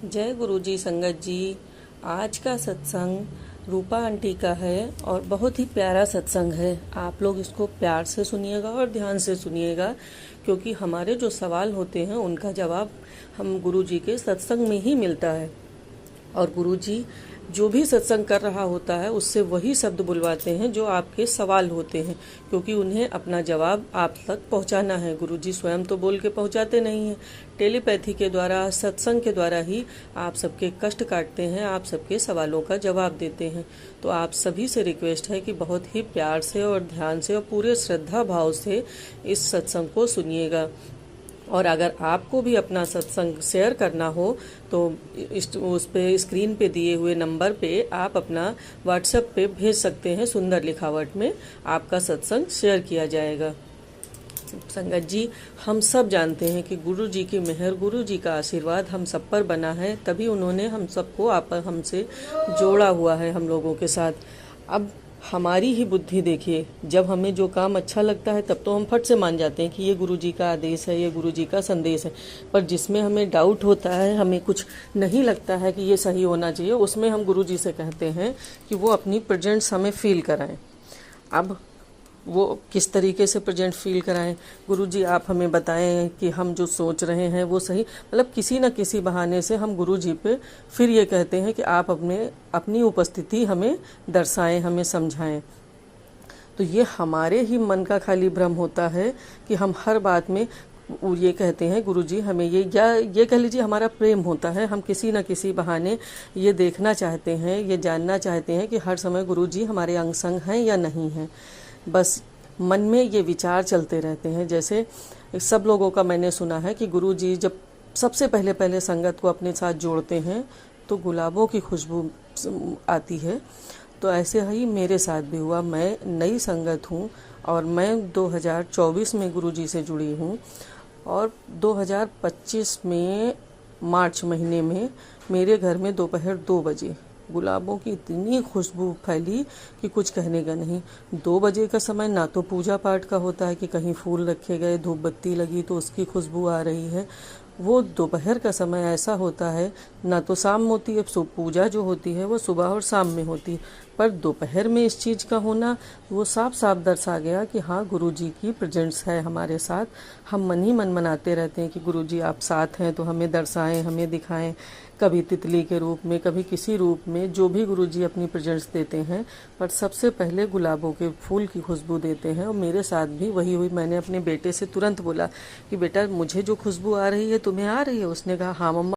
जय गुरुजी संगत जी। आज का सत्संग रूपा आंटी का है और बहुत ही प्यारा सत्संग है। आप लोग इसको प्यार से सुनिएगा और ध्यान से सुनिएगा, क्योंकि हमारे जो सवाल होते हैं उनका जवाब हम गुरुजी के सत्संग में ही मिलता है। और गुरुजी जो भी सत्संग कर रहा होता है उससे वही शब्द बुलवाते हैं जो आपके सवाल होते हैं, क्योंकि उन्हें अपना जवाब आप तक पहुंचाना है। गुरुजी स्वयं तो बोल के पहुंचाते नहीं हैं, टेलीपैथी के द्वारा, सत्संग के द्वारा ही आप सबके कष्ट काटते हैं, आप सबके सवालों का जवाब देते हैं। तो आप सभी से रिक्वेस्ट है कि बहुत ही प्यार से और ध्यान से और पूरे श्रद्धा भाव से इस सत्संग को सुनिएगा। और अगर आपको भी अपना सत्संग शेयर करना हो तो उस पे स्क्रीन पे दिए हुए नंबर पे आप अपना व्हाट्सएप पे भेज सकते हैं। सुंदर लिखावट में आपका सत्संग शेयर किया जाएगा। संगत जी, हम सब जानते हैं कि गुरु जी की मेहर, गुरु जी का आशीर्वाद हम सब पर बना है, तभी उन्होंने हम सबको हमसे जोड़ा हुआ है हम लोगों के साथ। अब हमारी ही बुद्धि देखिए, जब हमें जो काम अच्छा लगता है तब तो हम फट से मान जाते हैं कि ये गुरुजी का आदेश है, ये गुरुजी का संदेश है। पर जिसमें हमें डाउट होता है, हमें कुछ नहीं लगता है कि ये सही होना चाहिए, उसमें हम गुरुजी से कहते हैं कि वो अपनी प्रेजेंस हमें फील कराएं। अब वो किस तरीके से प्रेजेंट फील कराएं, गुरुजी आप हमें बताएं कि हम जो सोच रहे हैं वो सही, मतलब किसी न किसी बहाने से हम गुरुजी पे फिर ये कहते हैं कि आप अपनी उपस्थिति हमें दर्शाएं, हमें समझाएं। तो ये हमारे ही मन का खाली भ्रम होता है कि हम हर बात में ये कहते हैं गुरुजी हमें ये कह लीजिए हमारा प्रेम होता है। हम किसी न किसी बहाने ये देखना चाहते हैं, ये जानना चाहते हैं कि हर समय गुरुजी हमारे अंग संग हैं या नहीं हैं। बस मन में ये विचार चलते रहते हैं। जैसे सब लोगों का मैंने सुना है कि गुरुजी जब सबसे पहले संगत को अपने साथ जोड़ते हैं तो गुलाबों की खुशबू आती है। तो ऐसे ही मेरे साथ भी हुआ। मैं नई संगत हूँ और मैं 2024 में गुरुजी से जुड़ी हूँ और 2025 में मार्च महीने में मेरे घर में दोपहर 2 बजे गुलाबों की इतनी खुशबू फैली कि कुछ कहने का नहीं। 2 बजे का समय ना तो पूजा पाठ का होता है कि कहीं फूल रखे गए, धूप बत्ती लगी तो उसकी खुशबू आ रही है। वो दोपहर का समय ऐसा होता है, ना तो शाम होती है, पूजा जो होती है वो सुबह और शाम में होती है, पर दोपहर में इस चीज़ का होना वो साफ साफ दर्शा गया कि हाँ गुरुजी की प्रेजेंस है हमारे साथ। हम मन ही मन मनाते रहते हैं कि गुरुजी आप साथ हैं तो हमें दर्शाएं, हमें दिखाएं, कभी तितली के रूप में, कभी किसी रूप में, जो भी गुरुजी अपनी प्रेजेंस देते हैं। पर सबसे पहले गुलाबों के फूल की खुशबू देते हैं और मेरे साथ भी वही हुई। मैंने अपने बेटे से तुरंत बोला कि बेटा मुझे जो खुशबू आ रही है तुम्हें आ रही है? उसने कहा हाँ मम्मा।